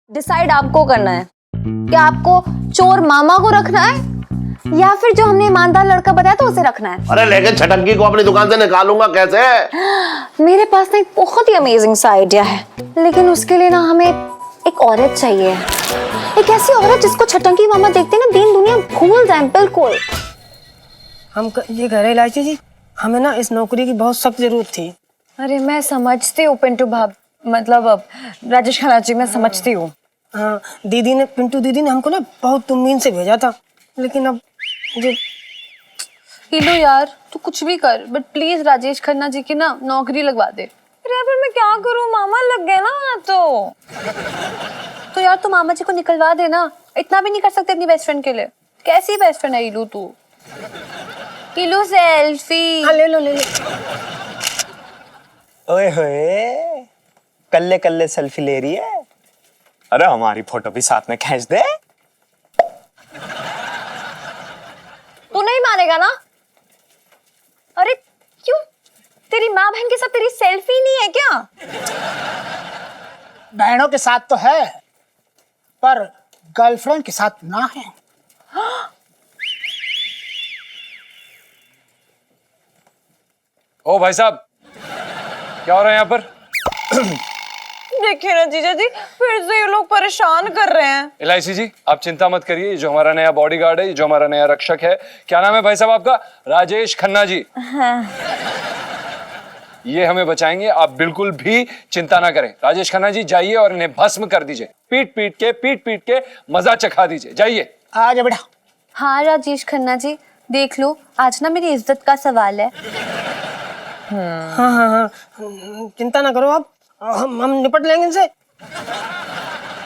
Decide आपको करना है कि आपको चोर मामा को रखना है या फिर जो हमने ईमानदार लड़का बताया तो उसे रखना है। अरे लेकिन छटंकी को अपनी दुकान से निकालूंगा कैसे? मेरे पास ना एक बहुत ही अमेजिंग सा आइडिया है, लेकिन उसके लिए ना हमें एक औरत चाहिए, एक ऐसी औरत जिसको छटंकी मामा देखते ना दीन दुनिया भूल जाए बिल्कुल। ये कह रहे इलायची जी, हमें ना इस नौकरी की बहुत सख्त जरूरत थी। अरे मैं समझती हूँ पिंटू भाभी, मतलब अब राजेश खन्ना जी, मैं समझती हूँ। हाँ, पिंटू दीदी ने हमको ना बहुत उम्मीद से भेजा था, लेकिन अब मुझे हीलो यार, तू कुछ भी कर बट प्लीज राजेश खन्ना जी की ना नौकरी लगवा दे। अरे फिर मैं क्या करूँ, मामा लग गए ना तो यार तू मामा जी को निकलवा दे ना, इतना भी नहीं कर सकते अपनी बेस्ट फ्रेंड के लिए। कैसी बेस्ट फ्रेंड है हीलू तू? हीलू सेल्फी। हाँ, ले लो। ओए होए, कल्ले कल्ले सेल्फी ले रही है। अरे हमारी फोटो भी साथ में खींच दे। तू नहीं मानेगा ना? अरे क्यों, तेरी माँ बहन के साथ तेरी सेल्फी नहीं है क्या? बहनों के साथ तो है, पर गर्लफ्रेंड के साथ ना है। ओ भाई साहब, क्या हो रहा है यहाँ पर? देखिए ना जीजा जी, फिर से ये लोग परेशान कर रहे हैं। एलआईसी जी, आप चिंता मत करिए, जो हमारा नया बॉडीगार्ड है, जो हमारा नया रक्षक है, क्या नाम है भाई साहब आपका? राजेश खन्ना जी। हाँ। ये हमें बचाएंगे, आप बिल्कुल भी चिंता ना करें। राजेश खन्ना जी जाइए और इन्हें भस्म कर दीजिए, पीट पीट के मजा चखा दीजिए, जाइए। आ जा बेटा। हाँ राजेश खन्ना जी, देख लो आज ना मेरी इज्जत का सवाल है। हाँ, चिंता ना करो आप, हम निपट लेंगे इनसे।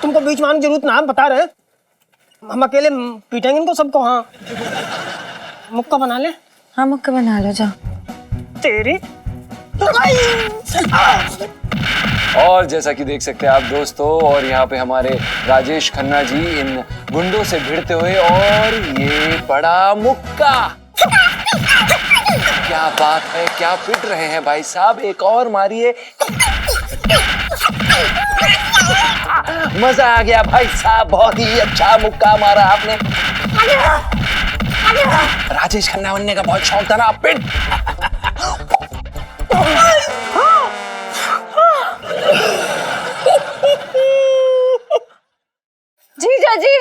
तुमको बीच में आने की जरूरत ना, हम बता रहे, हम अकेले पीटेंगे इनको सबको। हाँ, मुक्का बना ले। हाँ मुक्का बना लो, जाओ। तेरी और जैसा कि देख सकते हैं आप दोस्तों, और यहाँ पे हमारे राजेश खन्ना जी इन गुंडों से भिड़ते हुए, और ये बड़ा मुक्का। क्या बात है, क्या पिट रहे हैं भाई साहब, एक और मारिए। मजा आ गया भाई साहब, बहुत ही अच्छा मुक्का मारा आपने। राजेश खन्ना बनने का बहुत शौक था ना, आप पिट। जीजा जी,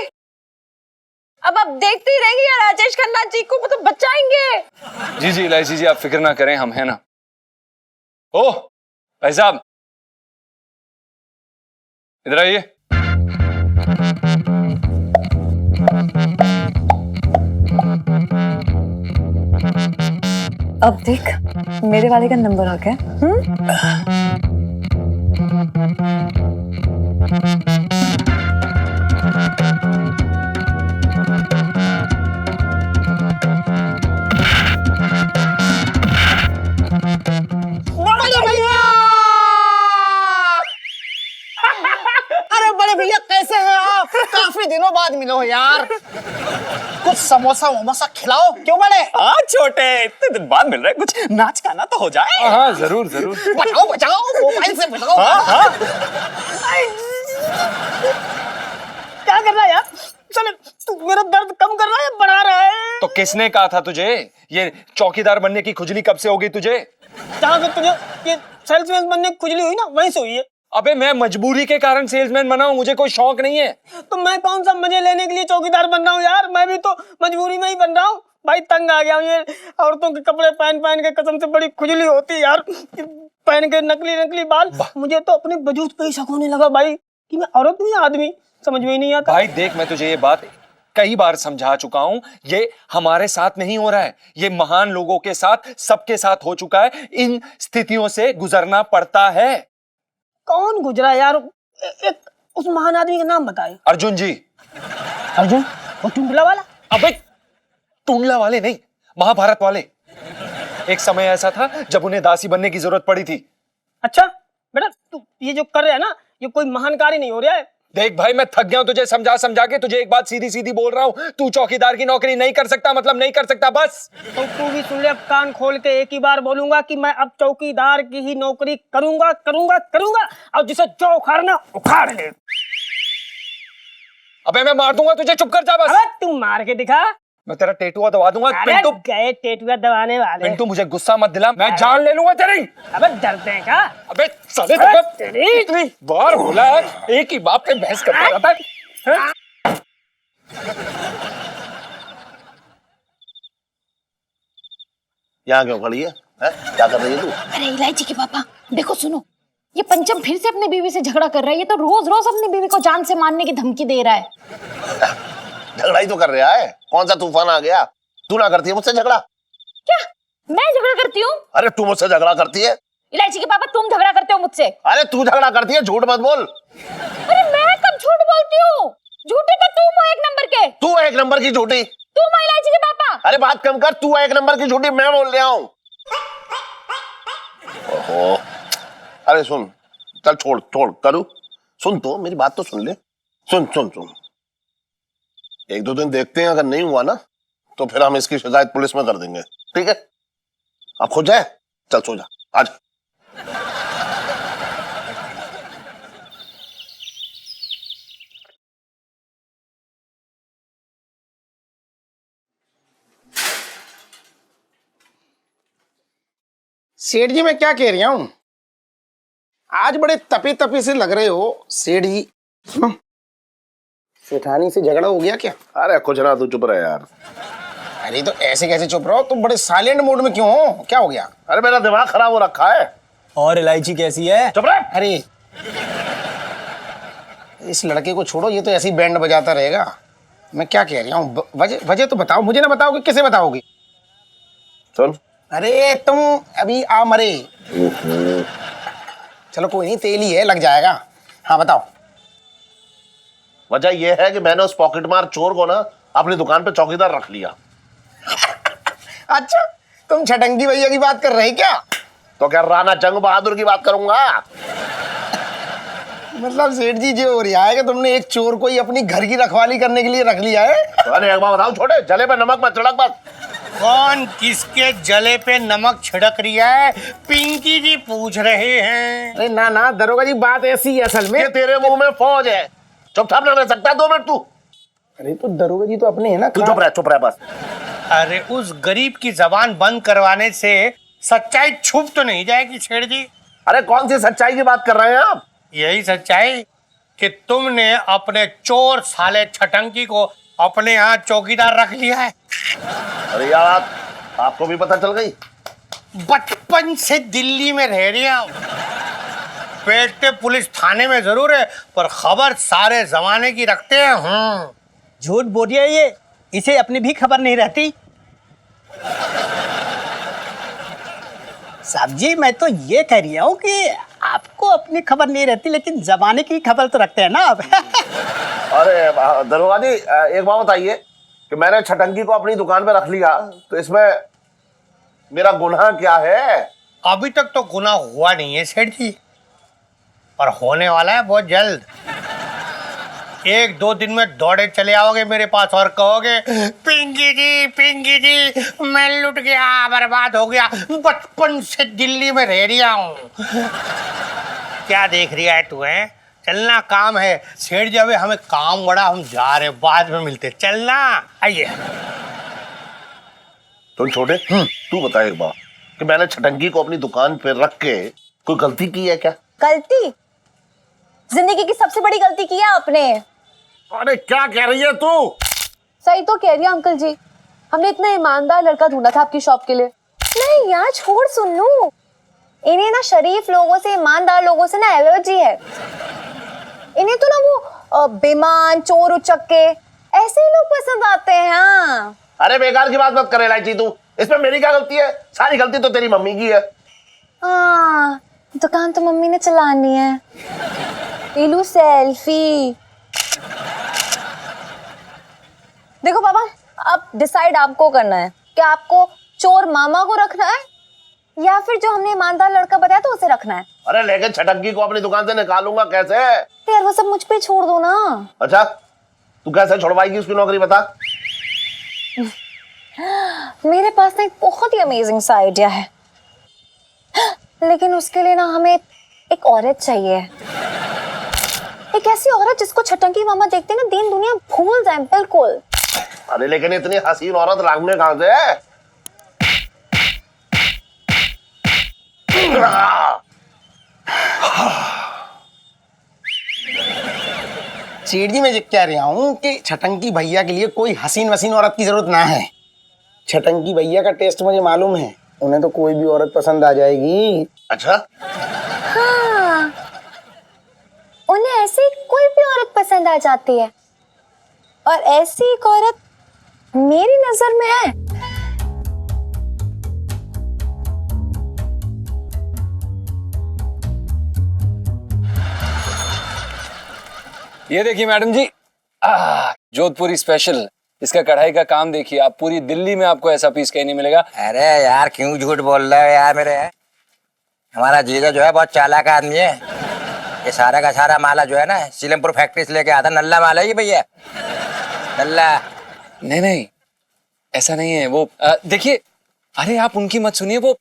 अब आप देखते ही रहेंगे या राजेश खन्ना जी को मतलब बचाएंगे? जी जी इलायची जी, आप फिक्र ना करें, हम हैं ना। ओह भाई साहब, इधर आइए। अब देख, मेरे वाले का नंबर आ गया। अरे बड़े भैया, कैसे हैं आप? काफी दिनों बाद मिलो हो यार। कुछ समोसा वमोसा खिलाओ। क्यों बड़े? हाँ छोटे, इतने दिन बाद मिल रहे, कुछ नाच गाना तो हो जाए। हाँ जरूर जरूर। बचाओ, मोबाइल से बचाओ। हाँ। क्या कर रहा है यार? चल, तू मेरा दर्द कम कर रहा है या बढ़ा रहा है? तो किसने कहा था तुझे ये चौकीदार बनने की खुजली कब से हो गई तुझे? जहाँ से तुझे ये सेल्समैन बनने की खुजली हुई ना, वहीं से हुई है। अबे मैं मजबूरी के कारण सेल्समैन बना हूं, मुझे कोई शौक नहीं है। तो मैं कौन सा मजे लेने के लिए चौकीदार बन रहा हूँ यार? मैं भी तो मजबूरी में ही बन रहा हूँ भाई। तंग आ गया हूँ ये औरतों के कपड़े पहन के, कसम से बड़ी खुजली होती है यार। पहन के नकली बाल, मुझे तो अपने वजूद पे ही शक होने लगा भाई कि मैं औरत हूँ या आदमी, समझ में ही नहीं आता। भाई देख, मैं तुझे ये बात कई बार समझा चुका हूं, ये हमारे साथ नहीं हो रहा है, ये महान लोगों के साथ, सबके साथ हो चुका है। इन स्थितियों से गुजरना पड़ता है। कौन गुजरा यार? एक उस महान आदमी का नाम बताए। अर्जुन जी। अर्जुन? वो टुंडला वाला? अबे टुंडला वाले नहीं, महाभारत वाले। एक समय ऐसा था जब उन्हें दासी बनने की जरूरत पड़ी थी। अच्छा बेटा, तू ये जो कर रहा है ना, ये कोई महान कार्य नहीं हो रहा है। देख भाई, मैं थक गया हूं तुझे समझा समझा के। तुझे एक बात सीधी सीधी बोल रहा हूं, तू चौकीदार की नौकरी नहीं कर सकता, मतलब नहीं कर सकता, बस। तो तू भी सुन ले, अब कान खोल के एक ही बार बोलूंगा कि मैं अब चौकीदार की ही नौकरी करूंगा। और जिसे जो उखाड़ना उखाड़ ले। अबे मैं मार दूंगा तुझे, चुप कर जा बस। अबे तू मार के दिखा। मैं तेरा टेटुआ दबा दूंगा। अरे पिंटू, गए टेटुआ दबाने वाले। पिंटू मुझे गुस्सा मत दिला, मैं जान ले लूंगा तेरी। अबे डरते हैं क्या? अबे साले तेरी इतनी बार बोला है, एक ही बाप पे बहस करता रहता है, हैं? यहाँ क्यों खड़ी है? क्या कर रही है तू? अरे इलायची के पापा, देखो सुनो, ये पंचम फिर से अपनी बीवी से झगड़ा कर रहा है। ये तो रोज रोज अपनी बीवी को जान से मारने की धमकी दे रहा है। झगड़ा ही तो कर रहा है, कौन सा तूफान आ गया? तू ना करती है मुझसे झगड़ा? क्या मैं झगड़ा करती हूँ? अरे तू मुझसे झगड़ा करती है? इलायची के पापा, तुम झगड़ा करते हो मुझसे। अरे तू झगड़ा करती है, झूठ मत बोल। अरे मैं कब झूठ बोलती हूँ? झूठे तो तुम हो एक नंबर के। तू एक नंबर की झूठी। तुम हो इलायची के पापा। अरे बात कम कर, तू एक नंबर की झूठी, मैं बोल रहा हूँ। ओहो, अरे सुन, चल छोड़ छोड़ करू, सुन तो मेरी बात तो सुन ले। सुन सुन सुन, एक दो दिन देखते हैं, अगर नहीं हुआ ना तो फिर हम इसकी शिकायत पुलिस में कर देंगे, ठीक है? अब खुद जाए, चल सो जा, आज। सेठ जी, मैं क्या कह रही हूँ, आज बड़े तपी तपी से लग रहे हो सेठ जी। सेठानी से झगड़ा हो गया क्या? अरे कुछ ना, तू चुप रहे यार। अरे तो ऐसे कैसे चुप रहो, तुम बड़े साइलेंट मोड में क्यों हो? क्या हो गया? अरे मेरा दिमाग खराब हो रखा है। और इलायची कैसी है? चुप रहे। अरे इस लड़के को छोड़ो, ये तो ऐसे ही बैंड बजाता रहेगा। मैं क्या कह रही हूँ, वजह वजह तो बताओ, मुझे ना बताओगे किसे बताओगे? सुन, अरे तुम अभी आ मरे। चलो कोई नहीं, तेल ही है, लग जाएगा। हाँ बताओ। वजह यह है कि मैंने उस पॉकेट मार चोर को ना अपनी दुकान पे चौकीदार रख लिया। अच्छा, तुम छटंगी भैया की बात कर रहे क्या? तो क्या राणा जंग बहादुर की बात करूंगा? मतलब सेठ जी, जो हो रहा है कि तुमने एक चोर को ही अपनी घर की रखवाली करने के लिए रख लिया है? अरे एक बात बताओ, छोटे जले पे नमक मत छिड़क बस। कौन किसके जले पे नमक छिड़क रहा है, पिंकी जी पूछ रहे हैं। अरे ना ना दरोगा जी, बात ऐसी है असल में। ये तेरे मुंह में फौज है, चुपचाप ना रह सकता 2 मिनट तू? अरे तो दरोगा जी तो अपने है ना। तू चुप रह बस। अरे उस गरीब की जबान बंद करवाने से सच्चाई छुप तो नहीं जाएगी सेठ जी? अरे कौन सी सच्चाई की बात कर रहे हैं आप? यही सच्चाई कि तुमने अपने चोर साले छटंकी को अपने यहाँ चौकीदार रख लिया है। अरे यार, आपको भी पता चल गई? बचपन से दिल्ली में रह रहा हूँ, पेटे पुलिस थाने में जरूर है, पर खबर सारे जमाने की रखते हैं। झूठ बोलिए, ये इसे अपनी भी खबर नहीं रहती। साहब जी, मैं तो ये कह रही हूँ कि आपको अपनी खबर नहीं रहती, लेकिन जमाने की खबर तो रखते हैं ना आप। अरे दरोगा जी, एक बात बताइए कि मैंने छटंकी को अपनी दुकान पे रख लिया, तो इसमें मेरा गुनाह क्या है? अभी तक तो गुनाह हुआ नहीं है सेठ जी, पर होने वाला है बहुत जल्द। 1-2 दिन में दौड़े चले आओगे मेरे पास और कहोगे, पिंकी जी मैं लुट गया, बर्बाद हो गया, बचपन से दिल्ली में रह रहा हूँ। क्या देख रही है तू? है चलना, काम है सेठ जी, अभी हमें काम बड़ा, हम जा रहे, बाद में मिलते, चलना। आइए। तुम छोटे, तू बता एक बात कि मैंने छटंकी को अपनी दुकान पे रख के कोई गलती की है क्या? गलती? जिंदगी की सबसे बड़ी गलती की है आपने। अरे क्या कह रही है तू? सही तो कह रही है अंकल जी, हमने इतना ईमानदार लड़का ढूंढा था आपकी शॉप के लिए। नहीं यार, छोड़, सुन लूं। इन्हें ना शरीफ लोगों से, ईमानदार लोगों से ना एलर्जी है। इन्हें तो ना वो बेईमान, चोर उचक्के, ऐसे ही लोग पसंद आते हैं। हाँ। अरे बेकार की बात मत करे इलायची, तू इसमें मेरी क्या गलती है? सारी गलती तो तेरी मम्मी की है। हाँ, दुकान तो मम्मी ने चलानी है। इलू सेल्फी। देखो पापा, अब डिसाइड आपको करना है कि आपको चोर मामा को रखना है या फिर जो हमने ईमानदार लड़का बताया तो उसे रखना है। अरे लेकिन छटंकी को अपनी दुकान से निकालूंगा कैसे? यार वो सब मुझ पे छोड़ दो ना। अच्छा, तू कैसे छुड़वाएगी उसकी नौकरी, बता। मेरे पास ना एक बहुत ही अमेजिंग सा आइडिया है, लेकिन उसके लिए ना हमें एक औरत चाहिए। एक ऐसी औरत जिसको छटंकी मामा देखते ना दीन दुनिया भूल जाए बिल्कुल। अरे लेकिन इतनी हसीन औरत राग में कहां से है? सेठ जी, मैं ये कह रहा हूँ कि छटंकी भैया के लिए कोई हसीन वसीन औरत की जरूरत ना है। छटंकी भैया का टेस्ट मुझे मालूम है, उन्हें तो कोई भी औरत पसंद आ जाएगी। अच्छा, हाँ, उन्हें ऐसी कोई भी औरत पसंद आ जाती है और ऐसी एक औरत मेरी नजर में है। ये देखिए मैडम जी, जोधपुरी स्पेशल, इसका कढ़ाई का काम देखिए आप, पूरी दिल्ली में आपको ऐसा पीस कहीं नहीं मिलेगा। अरे यार क्यों झूठ बोल रहे हो यार मेरे? हमारा जीजा जो है बहुत चालाक आदमी है। ये सारा का सारा माला जो है ना सीलमपुर फैक्ट्री से लेके आता, नल्ला माला ही भैया, नल्ला। नहीं नहीं, ऐसा नहीं है वो। देखिए, अरे आप उनकी मत सुनिए, वो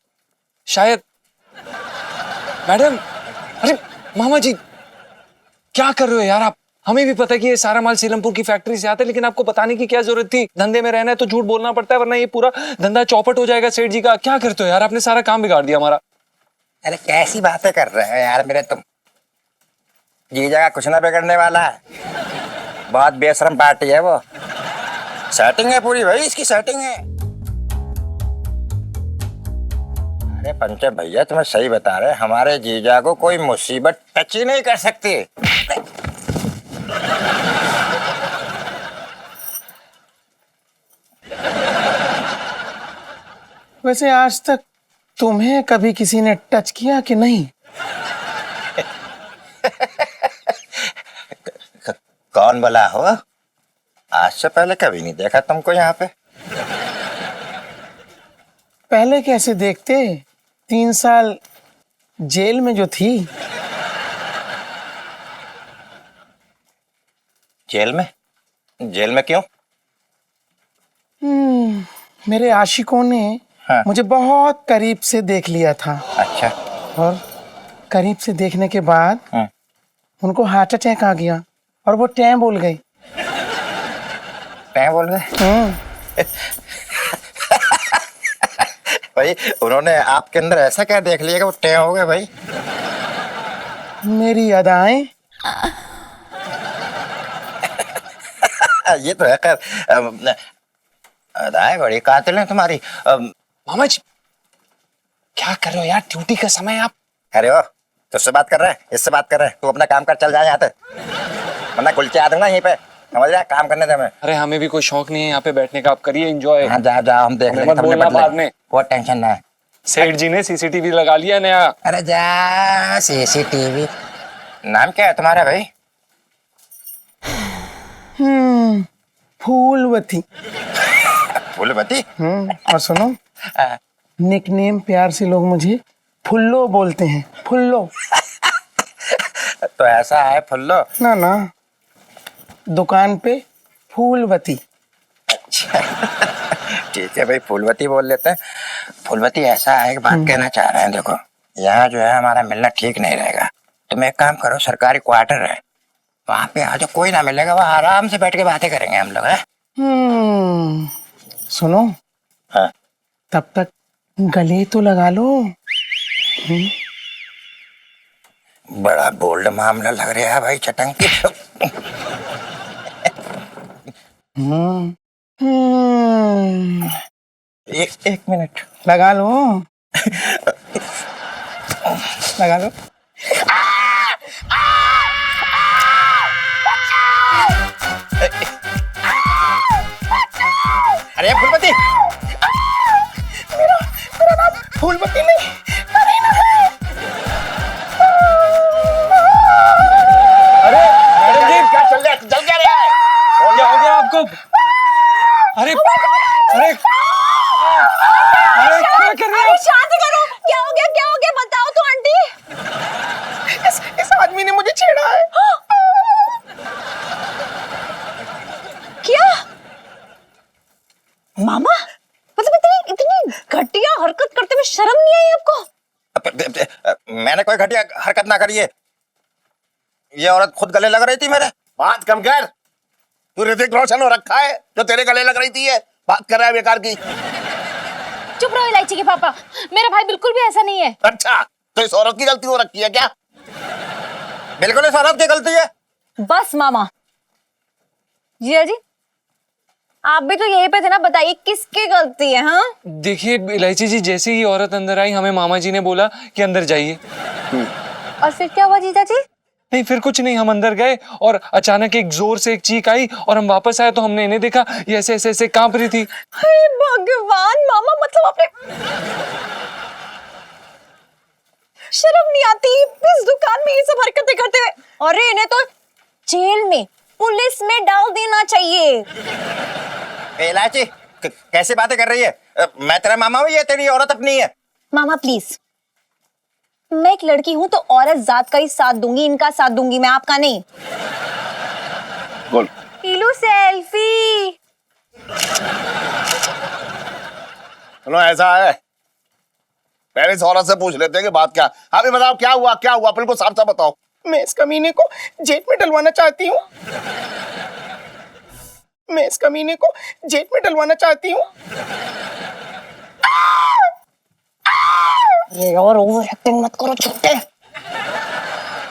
शायद मैडम। अरे मामा जी क्या कर रहे हो यार आप? हमें भी पता है कि ये सारा माल सीलमपुर की फैक्ट्री से आता है, लेकिन आपको बताने की क्या जरूरत थी? धंधे में रहना है तो झूठ बोलना पड़ता है, वरना ये पूरा धंधा चौपट हो जाएगा सेठ जी का। क्या करते हो यार, आपने सारा काम बिगाड़ दिया हमारा। अरे कैसी बातें कर रहे हो यार मेरे तुम? जीजा का कुछ ना बिगड़ने वाला है, बहुत बेशरम पार्टी है वो। सेटिंग है पूरी भाई, इसकी सेटिंग है। अरे पंचम भैया तुम्हें सही बता रहे, हमारे जीजा को कोई मुसीबत टच ही नहीं कर सकती। वैसे आज तक तुम्हें कभी किसी ने टच किया कि नहीं? कौन बोला हो? आज से पहले कभी नहीं देखा तुमको यहाँ पे। पहले कैसे देखते? 3 साल जेल में जो थी। जेल में? जेल में क्यों? मेरे आशिकों ने हाँ। मुझे बहुत करीब से देख लिया था। अच्छा। और करीब से देखने के बाद हाँ। उनको हार्ट अटैक आ गया और वो टैं बोल गई। टैं बोल रहे? भाई उन्होंने आपके अंदर ऐसा क्या देख लिया कि वो टैं हो गए भाई? मेरी अदाएं। ये तो है खैर, अदाएं बड़ी कातिल हैं तुम्हारी। मामा जी क्या कर रहे हो यार, ड्यूटी का समय आप। अरे ओ, तुझसे बात कर रहे हैं, इससे बात कर रहे हैं, तू अपना काम कर, चल जा यहाँ से, वरना कुलचे आ दूंगा यहीं पे, समझ रहा है? काम करने दे हमें। अरे हमें भी कोई शौक नहीं है यहाँ पे बैठने का, आप करिए एंजॉय। हाँ जा जा, हम देख लेंगे, मत बोलना बाद में। बहुत टेंशन ना है। सेठ जी ने सीसीटीवी लगा लिया नया। अरे जा, सीसीटीवी। नाम क्या है तुम्हारा भाई? फूलवती। फूलवती? और सुनो, निकनेम प्यार से लोग मुझे फुल्लो बोलते हैं, फुल्लो। तो ऐसा है फुल्लो? ना ना, दुकान पे फूलवती। अच्छा ठीक है भाई, फूलवती बोल लेते हैं। फूलवती ऐसा है, एक बात कहना चाह रहे हैं, देखो यहाँ जो है हमारा मिलना ठीक नहीं रहेगा। तुम एक काम करो, सरकारी क्वार्टर है वहां पे आ जाओ, कोई ना मिलेगा, वहाँ आराम से बैठ के बातें करेंगे हम लोग। है सुनो, हाँ। तब तक गले तो लगा लो। बड़ा बोल्ड मामला लग रहा है भाई छटंकी। एक मिनट लगा लो। लगा लो। अरे फूलवती, मेरा नाम फूलवती नहीं, करीना है। अरे मैडम जी क्या चल रहा है? जल क्या रहा है? क्या हो गया आपको? अरे अरे अरे क्या कर रहे हो? शांत करो, क्या हो गया, क्या हो गया, बताओ तो आंटी। इस आदमी ने मुझे छेड़ा है। क्या मामा, मतलब इतनी घटिया हरकत करते हुए शर्म नहीं आई आपको? मैंने कोई घटिया हरकत ना करी है। ये औरत खुद गले लग रही थी मेरे। बात कम कर, तू ऋतिक रोशन हो रखा है जो तेरे गले लग रही थी। ये बात कर रहा है बेकार की। चुप रहो इलायची के पापा, मेरा भाई बिल्कुल भी ऐसा नहीं है। अच्छा, तो इस औरत की गलती हो रखी है क्या? बिल्कुल इस औरत की गलती है। बस मामा। जिया जी, आप भी तो यहीं पे थे ना, बताइए किसकी गलती है? हाँ, देखिए इलायची जी, जैसे ही औरत अंदर आई हमें मामा जी ने बोला कि अंदर जाइए। और फिर क्या हुआ जीजा जी? नहीं फिर कुछ नहीं, हम अंदर गए और अचानक एक जोर से एक चीख आई और हम वापस आए तो हमने इन्हें देखा, ये ऐसे ऐसे ऐसे कांप रही थी। हे भगवान मामा, मतलब आपने शर्म नहीं आती इस दुकान में ये सब हरकतें करते हुए? अरे इन्हें तो जेल में, पुलिस में डाल देना चाहिए। इलायची कैसी बातें कर रही है? मैं तेरा मामा हूँ, ये तेरी औरत अपनी है। मामा प्लीज, मैं एक लड़की हूं तो औरत जात का ही साथ दूंगी, इनका साथ दूंगी मैं, आपका नहीं। बोल। हीलू सेल्फी। सुनो, ऐसा है, पहले इस औरत से पूछ लेते हैं कि बात क्या। अभी बताओ क्या हुआ, क्या हुआ, बिल्कुल साफ साफ बताओ। मैं इस कमीने को जेल में डलवाना चाहती हूँ। मैं इस कमीने को जेल में डलवाना चाहती हूँ। ये और ओवर एक्टिंग मत करो छुट्टे।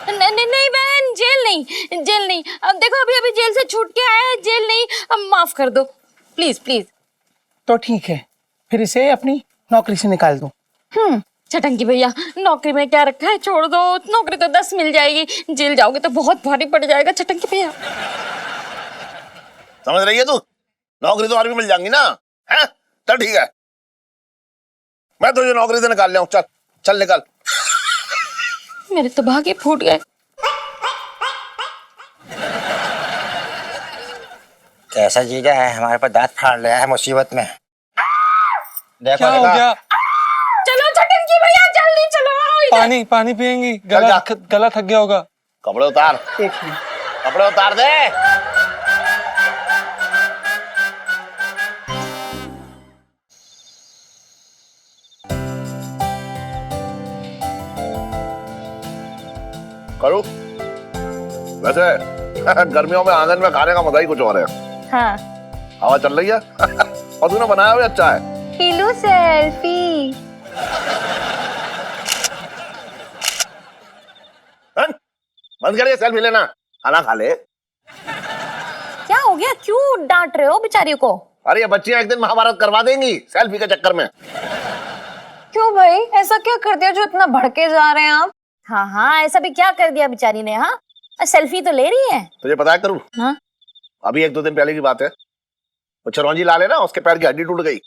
नहीं नहीं बहन, जेल नहीं, जेल नहीं। अब देखो अभी अभी जेल से छूट के आया है, जेल नहीं। अब माफ कर दो प्लीज प्लीज। तो ठीक है, फिर इसे अपनी नौकरी से निकाल दो। छटंकी भैया, नौकरी में क्या रखा है, छोड़ दो। नौकरी तो 10 मिल जाएगी, जेल जाओगे तो बहुत भारी पड़ जाएगा। छटंकी भैया समझ रही है तू? नौकरी तो और भी मिल जाएंगी ना, है? चल ठीक है, मैं तुझे नौकरी से निकाल लिया हूँ। चल चल निकल। मेरे तो भागे फूट गए। कैसा जीजा है, हमारे पर दांत फाड़ लिया है मुसीबत में। देखो क्या हो देखो। गया? चलो छटंकी भैया जल्दी चलो, आओ इधर। पानी पानी पियेंगी? गला थक गया होगा। कपड़े उतार, कपड़े उतार दे। करूँ? वैसे गर्मियों में आंगन में खाने का मजा ही कुछ और है। हाँ, हवा चल रही है और तूने बनाया हुआ अच्छा है। हीलू सेल्फी। बंद करिए सेल्फी लेना, खाना खा ले। क्या हो गया, क्यों डांट रहे हो बेचारी को? अरे ये बच्चियां एक दिन महाभारत करवा देंगी सेल्फी के चक्कर में। क्यों भाई, ऐसा क्या कर दिया जो इतना भड़के जा रहे हैं आप? हाँ हाँ, ऐसा भी क्या कर दिया बेचारी ने? हाँ, सेल्फी तो ले रही है। तुझे पता है करूँ, हाँ? अभी 1-2 दिन पहले की बात है, वो चिरौंजी लाल है ना, उसके पैर की हड्डी टूट गई।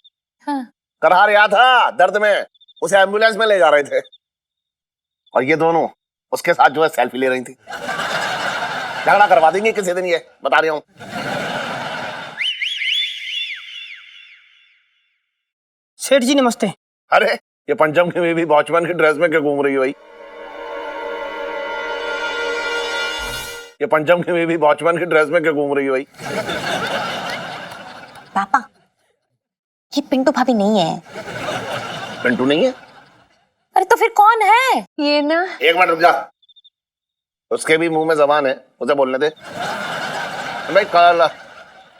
हाँ। करहा रहा था दर्द में, उसे एम्बुलेंस में ले जा रहे थे और ये दोनों उसके साथ जो है सेल्फी ले रही थी। झगड़ा करवा देंगे किसी दिन, ये बता रही हूँ। सेठ जी नमस्ते। अरे ये पंचम की भी वॉचमैन की ड्रेस में क्यों घूम रही हो भाई? ये पंचम की भी वॉचमैन की ड्रेस में क्यों घूम रही हो भाई? पापा, ये पिंटू भाभी नहीं है। पिंटू नहीं है? अरे तो फिर कौन है? ये ना, एक मिनट रुक जा, उसके भी मुंह में जबान है, उसे बोलने दे। भाई कल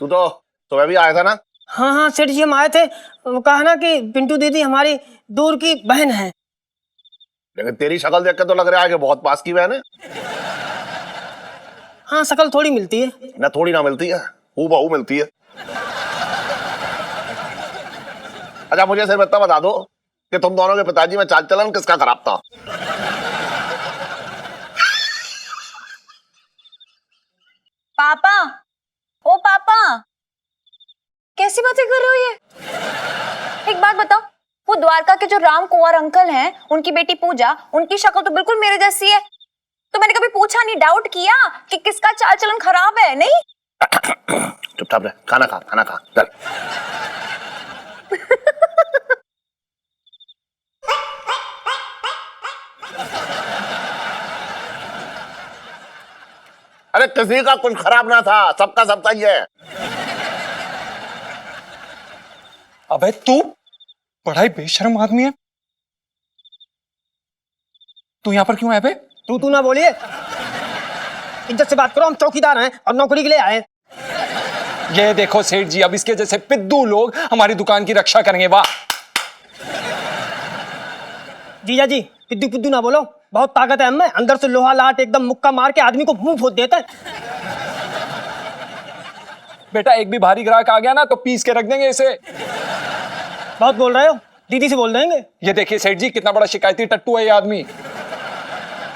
तू तो सुबह भी आया था ना? हाँ हाँ सेठ जी, हम आए थे। वो कहा ना कि पिंटू दीदी हमारी दूर की बहन है। लेकिन तेरी शक्ल देख के तो लग रहा है कि बहुत पास की बहन है। हाँ, शकल थोड़ी मिलती है। ना थोड़ी ना मिलती है, हूबहू मिलती है। अच्छा मुझे सिर्फ इतना बता दो कि तुम दोनों के पिताजी में चाल चलन किसका खराब था? पापा, ओ पापा, कैसी बातें कर रहे हो ये? एक बात बताओ, वो द्वारका के जो राम कुंवर अंकल हैं, उनकी बेटी पूजा, उनकी शक्ल तो बिल्कुल मेरे जैसी है। तो मैंने कभी पूछा नहीं, डाउट किया कि किसका चाल चलन खराब है? नहीं। चुपचाप रह, खाना खा, खाना खा, चल। अरे किसी का कुछ खराब ना था, सबका सबका ही है। अबे तू बड़ा ही बेशर्म आदमी है। तू यहाँ पर क्यों आया बे? तू ना बोलिए। इज्जत से बात करो, हम चौकीदार हैं और नौकरी के लिए आए हैं। ये देखो सेठ जी, अब इसके जैसे पिद्दू लोग हमारी दुकान की रक्षा करेंगे। वाह। जीजा जी पिद्दू पिद्दू ना बोलो, बहुत ताकत है हमें, अंदर से लोहा लाट एकदम मुक्का मार के आदमी को मुंह फोड़ देता है। बेटा एक भी भारी ग्राहक आ गया ना तो पीस के रख देंगे इसे। बहुत बोल रहे हो, दीदी से बोल देंगे। ये देखिए सेठ जी, कितना बड़ा शिकायती टट्टू है ये आदमी।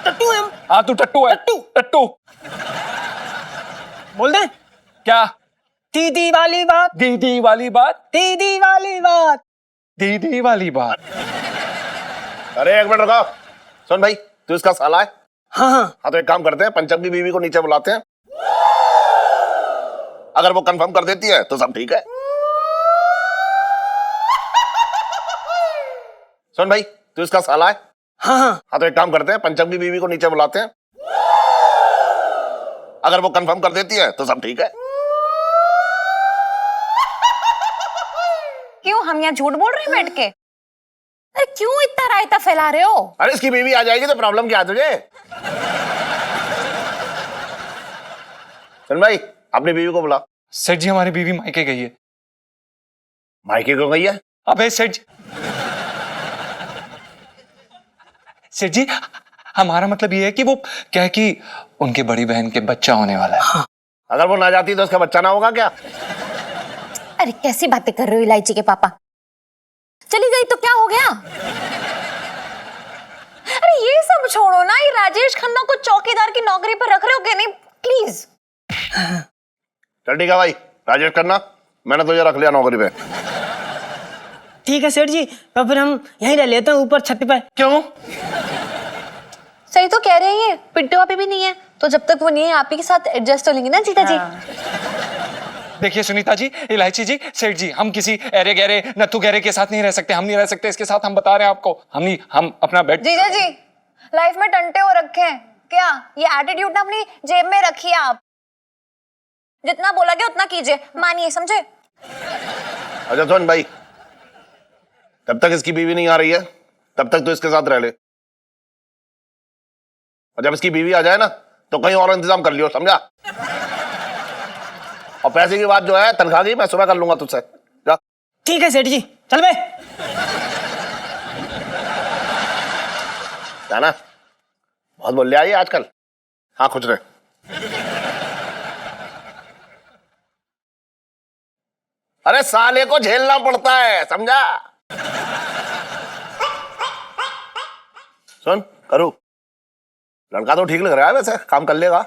टट्टू है हम। हाँ तू टट्टू है। टट्टू बोल दे क्या? दीदी वाली बात, दीदी वाली बात, दीदी वाली बात, दीदी वाली बात। अरे एक मिनट रुको। सुन भाई, तू इसका साला है? हाँ हाँ। हाँ तो एक काम करते हैं, पंचम की बीवी को नीचे बुलाते हैं, अगर वो कंफर्म कर देती है तो सब ठीक है। सुन भाई, तू इसका साला है? हाँ हाँ। हाँ तो एक काम करते हैं, पंचम की बीवी को नीचे बुलाते हैं, अगर वो कंफर्म कर देती है तो सब ठीक है। क्यों, हम यहाँ झूठ बोल रहे हैं बैठ के? अरे क्यों इतना रायता फैला रहे हो? अरे इसकी बीवी आ जाएगी तो प्रॉब्लम क्या है तुझे? सुन भाई, अपनी बीवी को बुला। सेठ जी हमारी बीवी मायके गई है। मायके को गई है? अबे सेठ जी, सेठ जी हमारा मतलब ये है कि वो क्या है कि उनकी बड़ी बहन के बच्चा होने वाला है। अगर वो ना जाती तो उसका बच्चा ना होगा क्या? अरे कैसी बातें कर रहे हो इलायची के पापा? चली गई तो क्या हो गया? अरे ये सब छोड़ो ना, ये राजेश खन्ना को चौकीदार की नौकरी पर रख रहे हो क्या? नहीं प्लीज। चल ठीक है भाई, राजेश खन्ना मैंने तुझे रख लिया नौकरी पे। ठीक है सेठ जी, तो फिर हम यहीं रह लेते हैं ऊपर छत पे। क्यों? सही तो कह रहे हैं, ये पिंटू पे भी नहीं है तो जब तक वो नहीं है आप ही के साथ एडजस्ट हो लेंगे ना जीता जी। देखिए सुनीता जी, इलायची जी, सेठ जी, हम किसी एरे गहरे नत्थु गहरे के साथ नहीं रह सकते। हम नहीं रह सकते इसके साथ, हम बता रहे हैं आपको। हम अपना बेड। जीजा जी लाइफ में टंटे हो रखे हैं क्या? ये एटीट्यूड ना अपनी जेब में रखिए आप, जितना बोला गया उतना कीजिए, मानिए, समझे? अच्छा सुन भाई, जब तक इसकी बीवी नहीं आ रही है तब तक तो इसके साथ रह ले, और जब इसकी बीवी आ जाए ना तो कहीं और इंतजाम कर लियो, समझा? और पैसे की बात जो है तनख्वाह की, मैं सुबह कर लूंगा तुझसे। जा। ठीक है सेठ जी, चल बे। जाना, बहुत बोल लिया ये आजकल। हाँ खुश रहे। अरे साले को झेलना पड़ता है, समझा? सुन करू, लड़का तो ठीक लग रहा है वैसे, काम कर लेगा।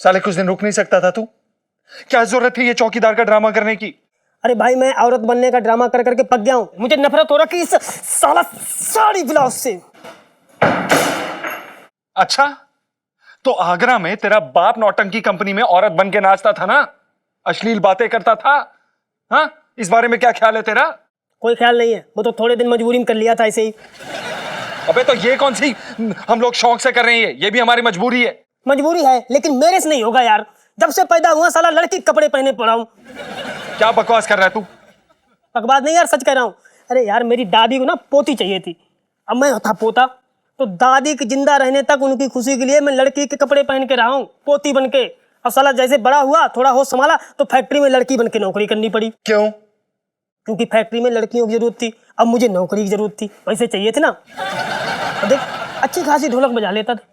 साले कुछ दिन रुक नहीं सकता था तू? क्या जरूरत थी ये चौकीदार का ड्रामा करने की? अरे भाई मैं औरत बनने का ड्रामा कर करके पक गया हूँ, मुझे नफरत हो रखी इस साला साड़ी ब्लाउज से। अच्छा, तो आगरा में तेरा बाप नौटंकी कंपनी में औरत बन के नाचता था ना, अश्लील बातें करता था। हाँ, इस बारे में क्या ख्याल है तेरा? कोई ख्याल नहीं है, वो तो थोड़े दिन मजबूरी में कर लिया था ऐसे ही। अबे तो ये कौन सी हम लोग शौक से कर रहे हैं, ये भी हमारी मजबूरी है। मजबूरी है लेकिन मेरे से नहीं होगा यार, जब से पैदा हुआ साला लड़की के कपड़े पहने पड़ा हूँ। क्या बकवास कर रहा है तू? बकवास नहीं यार, सच कह रहा हूँ। अरे यार मेरी दादी को ना पोती चाहिए थी, अब मैं था पोता, तो दादी के जिंदा रहने तक उनकी खुशी के लिए मैं लड़की के कपड़े पहन के रहा हूँ, पोती बन के। और साला जैसे बड़ा हुआ, थोड़ा होश संभाला, तो फैक्ट्री में लड़की बन के नौकरी करनी पड़ी। क्यों? क्योंकि फैक्ट्री में लड़कियों की जरूरत थी, अब मुझे नौकरी की जरूरत थी, पैसे चाहिए थे ना। और देख अच्छी खासी ढोलक बजा लेता था,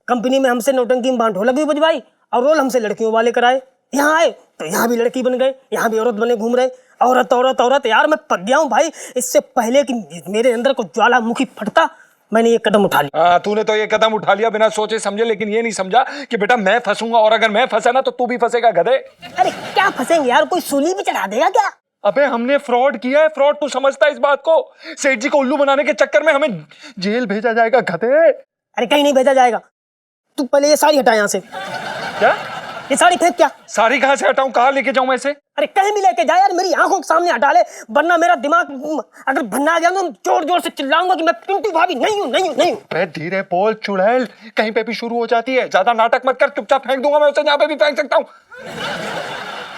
कंपनी में हमसे नौटंकी में ढोलक भी बजवाई और रोल हमसे लड़कियों वाले कराए। यहाँ आए तो यहाँ भी लड़की बन गए, यहाँ भी औरत बने घूम रहे। औरत औरत औरत, यार मैं पक गया हूँ भाई। इससे पहले कि मेरे अंदर को ज्वालामुखी फटता, मैंने ये कदम उठा लिया। हाँ, तूने तो ये कदम उठा लिया बिना सोचे समझे, लेकिन ये नहीं समझा कि बेटा मैं फंसूंगा, और अगर मैं फंसा ना तो तू भी फंसेगा गधे। अरे क्या फंसेंगे यार, कोई सूली भी चढ़ा देगा क्या? अबे हमने फ्रॉड किया है, फ्रॉड तू समझता है इस बात को? सेठ जी को उल्लू बनाने के चक्कर में हमें जेल भेजा जाएगा गधे। अरे कहीं नहीं भेजा जाएगा, तू पहले ये साड़ी हटा यहाँ से। क्या? ये साड़ी फेंक। क्या साड़ी कहाँ से हटाऊं, कहाँ लेके जाऊं मैं इसे? अरे कहीं भी लेके जा यार, मेरी आंखों के सामने हटा ले, वरना मेरा दिमाग अगर भन्ना गया तो जोर जोर से चिल्लाऊंगा कि मैं पिंटू भाभी नहीं हूँ नहीं हूँ नहीं हूँ। अबे धीरे बोल चुड़ैल, कहीं पे भी शुरू हो जाती है, ज्यादा नाटक मत कर, चुपचाप फेंक दूंगा मैं उसे जहाँ पे भी फेंक सकता हूँ।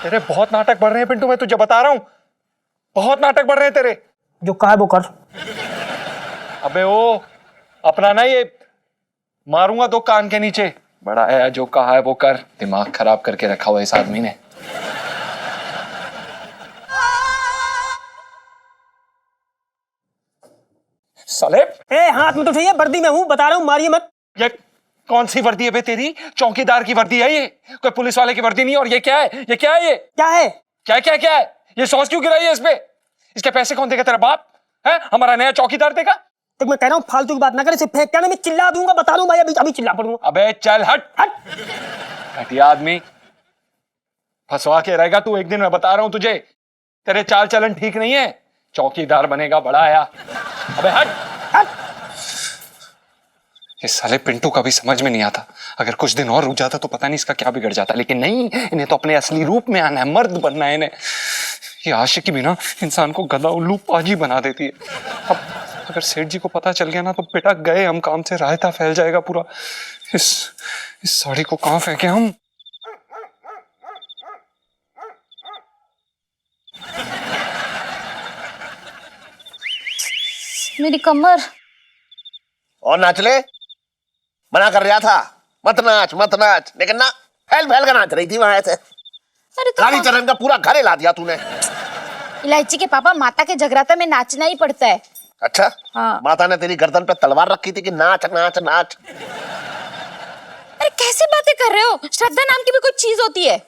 तेरे बहुत नाटक बढ़ रहे हैं पिंटू, मैं तुझे बता रहा हूँ, बहुत नाटक बढ़ रहे हैं तेरे। जो कहा है वो कर। अबे ओ अपना ना ये मारूंगा तो कान के नीचे। बड़ा है, जो कहा है वो कर। दिमाग खराब करके रखा हुआ इस आदमी ने। साले ए हाथ में तो उठाइए, वर्दी में हूँ, बता रहा हूँ, मारिए मत। ये कौन सी वर्दी है बे तेरी? चौकीदार की वर्दी है ये, कोई पुलिस वाले की वर्दी नहीं। और ये क्या है? ये क्या है? ये क्या है? क्या क्या क्या है? ये सॉस क्यों गिराई है इस पे? इसके पैसे कौन देगा? तेरा बाप है? हमारा नया चौकीदार देगा? तो मैं कह रहा हूँ फालतू की बात ना कर, इसे फेंक क्या ना, मैं चिल्ला दूंगा, बता दूं भाई, अभी अभी चिल्ला पड़ूंगा। अबे चल हट हट। घटिया आदमी, फंसवा के रहेगा तू एक दिन, मैं बता रहा हूं तुझे। तेरे चाल चलन ठीक नहीं है। चौकीदार बनेगा, बड़ा आया। अबे हट हट। इस साले पिंटू का भी समझ में नहीं आता, अगर कुछ दिन और रुक जाता तो पता नहीं इसका क्या बिगड़ जाता। लेकिन नहीं, इन्हें तो अपने असली रूप में आना है, मर्द बनना है इन्हें। ये आशिकी भी ना इंसान को गधा उल्लू पाजी बना देती है। अब अगर सेठ जी को पता चल गया ना तो पिटक गए हम काम से, रायता फैल जाएगा पूरा। इस साड़ी को कहां फेंके हम? मेरी कमर। और नाच ले, मना कर रहा था मत नाच मत नाच, लेकिन ना फैल फैल कर नाच रही थी वहां से। अरे तो रानी चरण का पूरा घर हिला दिया तूने। इलायची के पापा, माता के जगराता में नाचना ही पड़ता है। अच्छा हाँ। माता ने तेरी गर्दन पे तलवार रखी थी कि नाच नाच नाच? अरे कैसी बातें कर रहे हो? श्रद्धा नाम की भी कोई चीज होती है।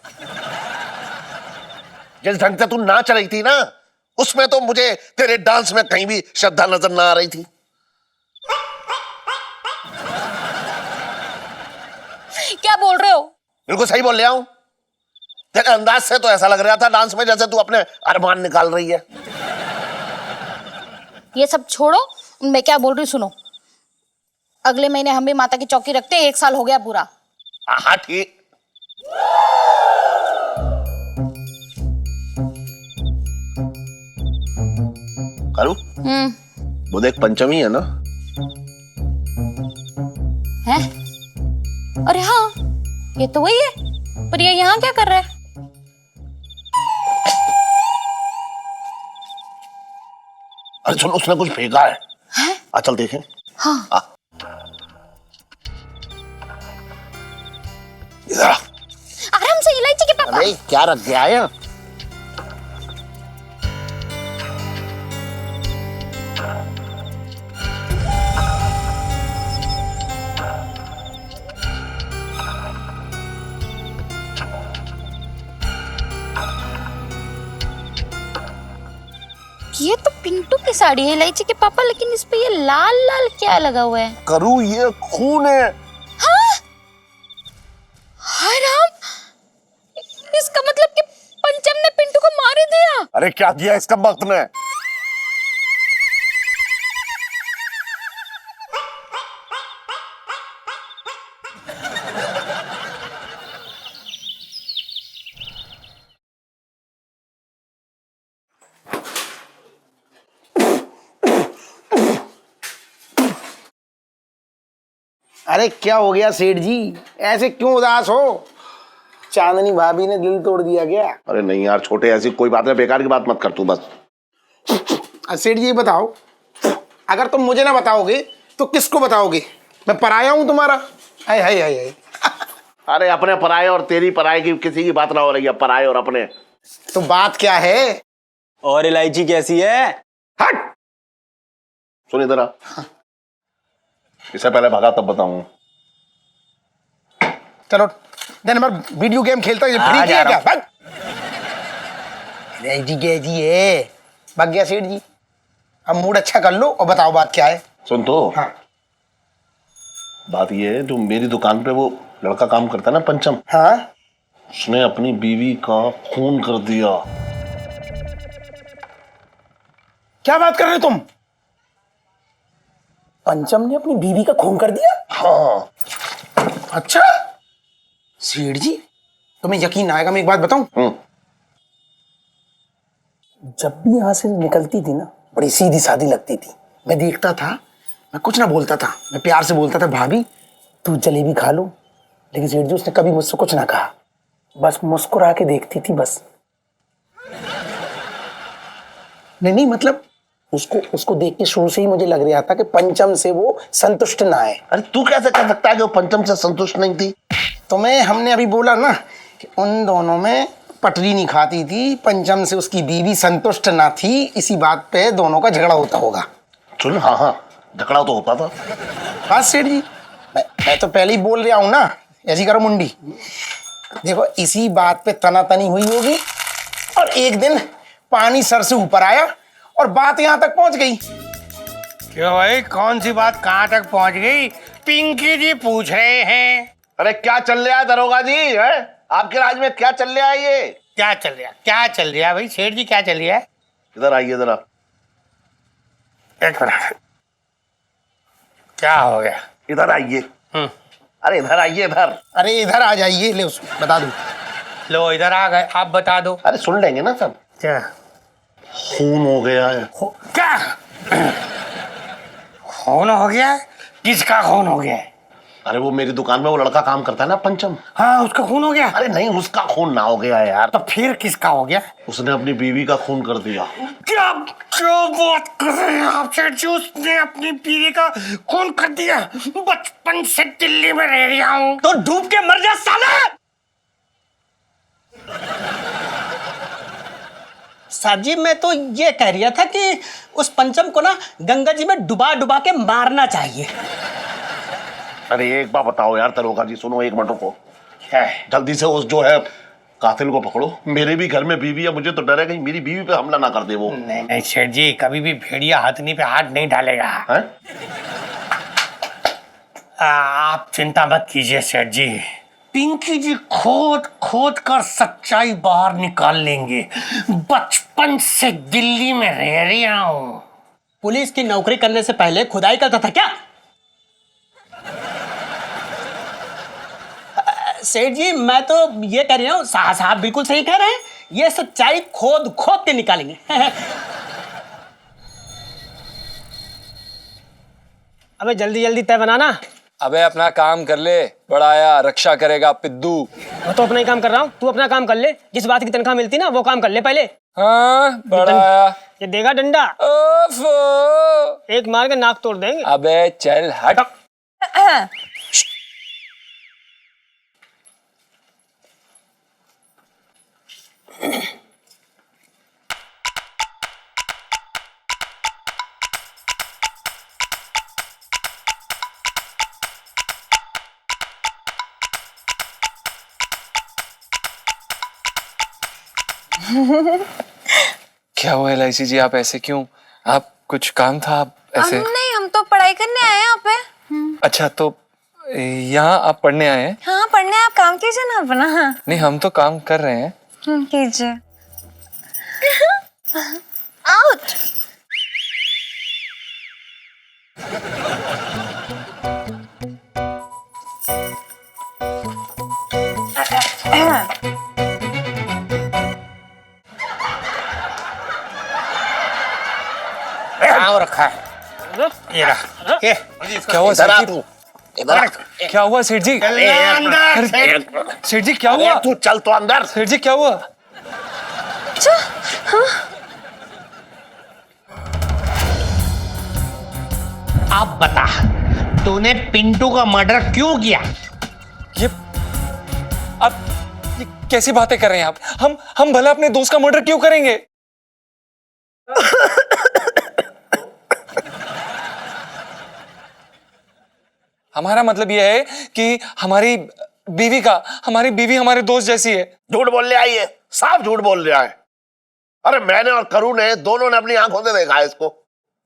जिस ढंग से तू नाच रही थी ना, उसमें तो मुझे तेरे डांस में कहीं भी श्रद्धा नजर ना आ रही थी। क्या बोल रहे हो? बिल्कुल सही बोल रहा हूं। तेरे अंदाज से तो ऐसा लग रहा था डांस में जैसे तू अपने अरमान निकाल रही है। ये सब छोड़ो, मैं क्या बोल रही हूँ सुनो। अगले महीने हम भी माता की चौकी रखते हैं, 1 साल हो गया पूरा। हाँ ठीक। करूं? वो देख पंचमी है ना? है? अरे हाँ, ये तो वही है। पर ये यहाँ क्या कर रहा है? अरे सुन, उसने कुछ फेंका है। आ चल देखें। हाँ। इधर आ। आराम से, इलायची के पापा। अरे क्या रख गया है? ये तो पिंटू की साड़ी है इलायची के पापा, लेकिन इस पे ये लाल लाल क्या लगा हुआ है? करूं, ये खून है। हाँ? हाय राम, इसका मतलब कि पंचम ने पिंटू को मार ही दिया। अरे क्या दिया इसका वक्त ने? अरे क्या हो गया सेठ जी, ऐसे क्यों उदास हो? चांदनी भाभी ने दिल तोड़ दिया क्या? अरे नहीं यार छोटे, ऐसी कोई बात नहीं, बेकार की बात मत कर तू बस। सेठ जी ये बताओ, अगर तुम मुझे ना बताओगे तो किसको बताओगे? मैं पराया हूं तुम्हारा? हाय हाय हाय हाय। अरे अपने पराये और तेरी पराये की किसी की बात ना हो रही है, पराये और अपने। तो बात क्या है? और इलायची कैसी है? हट, सुन इधर आ। इससे पहले भगा तब बताऊं। चलो नंबर वीडियो गेम खेलता है, फ्री किया क्या? भाग। जी है भाग गया सेठ जी। अब मूड अच्छा कर लो और बताओ बात क्या है। सुन तो। हाँ। बात ये है, जो मेरी दुकान पे वो लड़का काम करता है ना पंचम, हाँ, उसने अपनी बीवी का खून कर दिया। क्या बात कर रहे हो तुम? पंचम ने अपनी बीवी का खून कर दिया? हाँ। अच्छा सेठ जी, तुम्हें यकीन आएगा, मैं एक बात बताऊं? जब भी यहां से निकलती थी ना, बड़ी सीधी सादी लगती थी। मैं देखता था, मैं कुछ ना बोलता था, मैं प्यार से बोलता था भाभी तू जलेबी खा लो, लेकिन सेठ जी उसने कभी मुझसे कुछ ना कहा, बस मुस्कुरा के देखती थी बस। नहीं नहीं, मतलब उसको उसको देख के शुरू से ही मुझे लग रहा था कि पंचम से वो संतुष्ट ना है। अरे तू कैसे कह सकता है कि वो पंचम से संतुष्ट नहीं थी? तो हमने अभी बोला ना कि उन दोनों में पटरी नहीं खाती थी, पंचम से उसकी बीवी संतुष्ट ना थी, इसी बात पे दोनों का झगड़ा होता होगा। सुन, हाँ हाँ, झगड़ा तो होता था। हाँ सेठ जी, मैं तो पहले ही बोल रहा हूँ ना, ऐसी करो मुंडी। देखो इसी बात पे तनातनी हुई होगी और एक दिन पानी सर से ऊपर आया और बात यहाँ तक पहुंच गई। क्यों भाई, कौन सी बात कहाँ तक पहुंच गई? पिंकी जी पूछ रहे हैं। अरे क्या चल रहा है दरोगा जी, है आपके राज में क्या चल रहा है? ये क्या चल रहा है? क्या चल रहा है भाई सेठ जी, क्या चल रहा है? इधर आइए जरा। एक मिनट, क्या हो गया? इधर आइए। अरे इधर आइए, इधर। अरे इधर आ जाइए, ले उसको बता दूं। लो इधर आ गए, आप बता दो। अरे सुन लेंगे ना सब। क्या खून हो गया है। क्या खून हो गया है? किसका खून हो गया है? अरे वो मेरी दुकान में वो लड़का काम करता है ना, पंचम। हाँ, उसका खून हो गया। अरे नहीं, उसका खून ना हो गया है यार। तो फिर किसका हो गया? उसने अपनी बीवी का खून कर दिया। क्या क्या बात कर रहे हैं आप सेठ जी? उसने अपनी बीवी का खून कर दिया? बचपन से दिल्ली में रह रहा हूँ। तो डूब के मर जा साला। साहब जी, मैं तो ये कह रहा था कि उस पंचम को ना गंगा जी में डुबा डुबा के मारना चाहिए। अरे एक बात बताओ यार दरोगा जी, सुनो एक मिनट को। क्या है? जल्दी से उस जो है कातिल को पकड़ो। मेरे भी घर में बीवी है, मुझे तो डर है कहीं मेरी बीवी पे हमला ना कर दे वो। नहीं नहीं सेठ जी, कभी भी भेड़िया हथनी पे हाथ नहीं डालेगा। हैं? आप चिंता मत कीजिए सेठ जी, पिंकी जी खोद खोद कर सच्चाई बाहर निकाल लेंगे। बचपन से दिल्ली में रह रहा हूँ। पुलिस की नौकरी करने से पहले खुदाई करता था क्या? सेठ जी, मैं तो ये कह रहा हूँ, साहब बिल्कुल सही कह रहे हैं, ये सच्चाई खोद खोद के निकालेंगे। अबे जल्दी जल्दी तय बनाना। अबे अपना काम कर ले, बड़ाया रक्षा करेगा पिद्दू। मैं तो अपना ही काम कर रहा हूँ, तू अपना काम कर ले। जिस बात की तनख्वाह मिलती ना वो काम कर ले पहले। हाँ बड़ाया। ये देगा डंडा, ओफो। एक मार के नाक तोड़ देंगे। अबे चल हट। क्या हुआ LIC जी, आप ऐसे क्यों? आप कुछ काम था आप ऐसे? नहीं, हम तो पढ़ाई करने आए हैं यहाँ पे। अच्छा, तो यहाँ आप पढ़ने आए हैं? हाँ पढ़ने, आप काम कीजिए ना अपना। नहीं, हम तो काम कर रहे हैं। कीजिए। आउट। कहाँ रखा है? ये रहा। ये क्या हुआ सेठ जी? इधर क्या हुआ सेठ जी? अंदर सेठ जी क्या हुआ? तू चल तो अंदर। सेठ जी क्या हुआ? आप बता, तूने पिंटू का मर्डर क्यों किया? ये आप ये कैसी बातें कर रहे हैं आप? हम भला अपने दोस्त का मर्डर क्यों करेंगे? हमारा मतलब यह है कि हमारी बीवी हमारे दोस्त जैसी है। झूठ बोल रहा है, ये साफ झूठ बोल रहा है। अरे मैंने और करू ने दोनों ने अपनी आंखों से देखा है इसको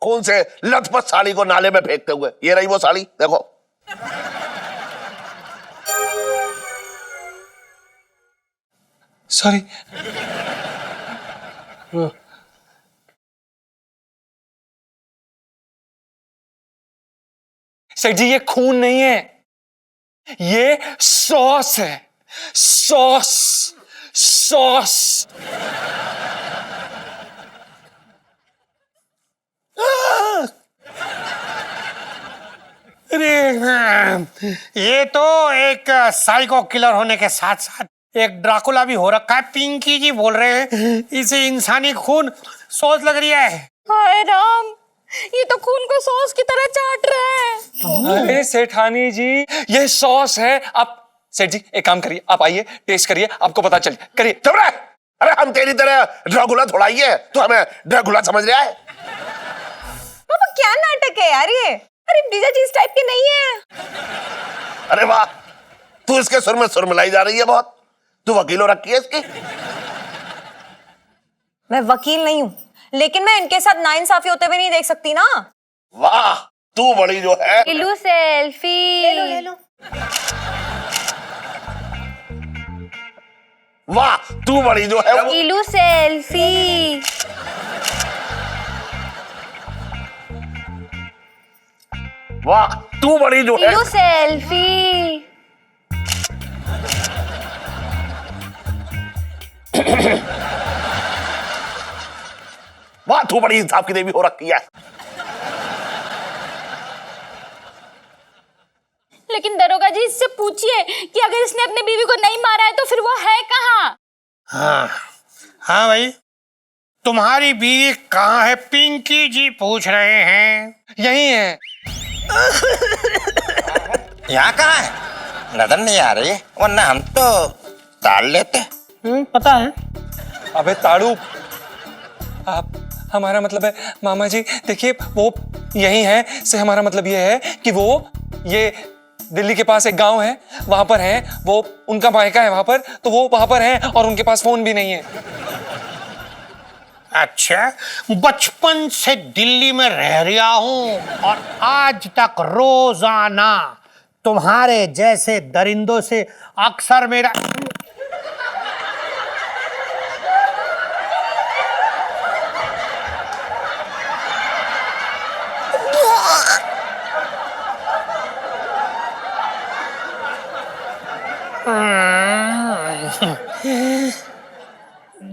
खून से लथपथ साड़ी को नाले में फेंकते हुए। ये रही वो साड़ी, देखो। सॉरी। सेठ जी, ये खून नहीं है, ये सॉस है। Sauce sauce. अरे ये तो एक साइको किलर होने के साथ साथ एक ड्राकुला भी हो रखा है। पिंकी जी बोल रहे हैं इसे इंसानी खून सोच लग रही है। हाय राम, ये तो खून को सॉस की तरह चाट रहा है। अरे सेठानी जी, ये सॉस है। आप सेठ जी एक काम करिए, आप आइए, टेस्ट करिए, आपको पता चल करिए। चुप रह। अरे हम तेरी तरह ड्राकुला थोड़ा ही है, तू हमें ड्राकुला समझ रहा है? पापा क्या नाटक है यार ये? अरे जीजा जी इस टाइप के नहीं है। अरे वाह, तू इसके सुर में सुर मिलाई जा रही है बहुत। तू वकील हो रखी है इसकी। मैं वकील नहीं हूँ, लेकिन मैं इनके साथ नाइंसाफी होते हुए नहीं देख सकती ना। वाह, तू बड़ी जो है। इलू सेल्फी। ले लो। वाह, तू बड़ी जो है। इलू सेल्फी। वाह, तू बड़ी जो है। इलू सेल्फी। वाह, तू बड़ी इंसाफ की देवी हो रखी है। लेकिन दरोगा जी, इससे पूछिए कि अगर इसने अपने बीवी को नहीं मारा है तो फिर वो है कहाँ? हाँ हाँ भाई, तुम्हारी बीवी कहाँ है? पिंकी जी पूछ रहे हैं। यही है। यहाँ कहाँ है? नजर नहीं आ रही, वरना हम तो ताड़ लेते। पता है। अबे ताड़ू, आप हमारा मतलब है मामा जी, देखिए वो यही है से हमारा मतलब ये है कि वो ये दिल्ली के पास एक गांव है, वहां पर है वो, उनका मायका है वहां पर, तो वो वहां पर है और उनके पास फोन भी नहीं है। अच्छा, बचपन से दिल्ली में रह रहा हूं और आज तक रोजाना तुम्हारे जैसे दरिंदों से अक्सर मेरा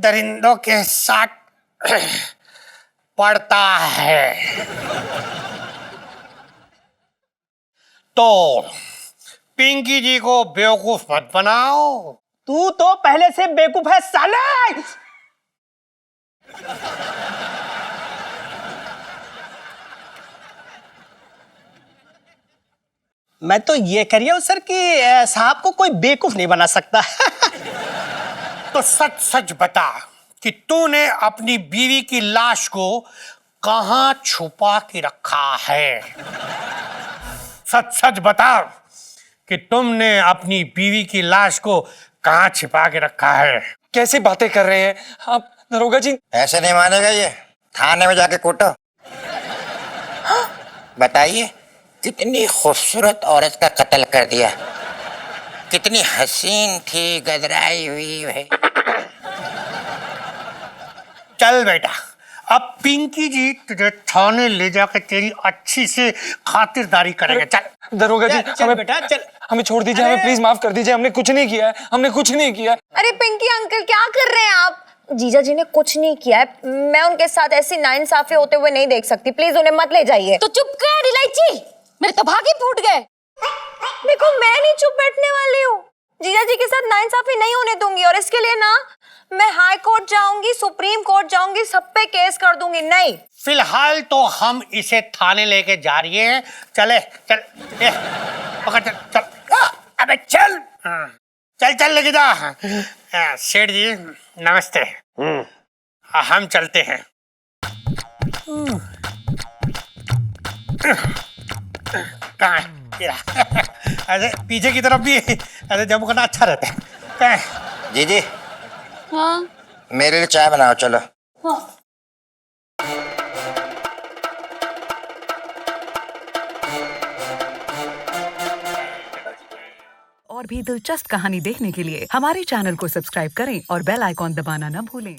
दरिंदों के साथ पड़ता है। तो पिंकी जी को बेवकूफ मत बनाओ। तू तो पहले से बेवकूफ है साले। मैं तो ये कह रहा हूं सर कि साहब को कोई बेवकूफ नहीं बना सकता। तो सच सच बता कि तूने अपनी बीवी की लाश को कहां छुपा के रखा है? सच सच बता कि तुमने अपनी बीवी की लाश को कहां छिपा के रखा है? कैसी बातें कर रहे हैं आप दरोगा जी? ऐसे नहीं मानेगा ये, थाने में जाके कूटो। बताइए, कितनी खूबसूरत औरत का कत्ल कर दिया, कितनी हसीन थी, गदराई हुई है। चल बेटा, अब पिंकी जी तुझे थाने ले जाकर तेरी अच्छी से खातिरदारी करेंगे। चल दरोगा जी, चल हमें बेटा चल। हमें छोड़ दीजिए, हमें प्लीज माफ कर दीजिए, हमने कुछ नहीं किया है, हमने कुछ नहीं किया है। अरे पिंकी अंकल क्या कर रहे हैं आप? जीजा जी ने कुछ नहीं किया है। मैं उनके साथ ऐसी नाइंसाफी होते हुए नहीं देख सकती। प्लीज उन्हें मत ले जाइए। तो चुप कर इलायची, मेरे तो भाग ही फूट गए। देखो मैं नहीं चुप बैठने वाली हूँ। जीजा जी के साथ नाइंसाफी नहीं होने दूंगी और इसके लिए ना मैं हाई कोर्ट जाऊंगी, सुप्रीम कोर्ट जाऊंगी, सब पे केस कर दूंगी। नहीं, फिलहाल तो हम इसे थाने लेके जा रही हैं। चले चल, ए, पकड़ चल चल। अबे चल, चल चल लेके जा। सेठ जी नमस्ते। हम चलते हैं। कहाँ है? ऐसे पीछे की तरफ भी ऐसे जब करना अच्छा रहता है। कहाँ है? जी जी, हाँ मेरे लिए चाय बनाओ, चलो। हाँ। और भी दिलचस्प कहानी देखने के लिए हमारे चैनल को सब्सक्राइब करें और बेल आइकॉन दबाना न भूलें।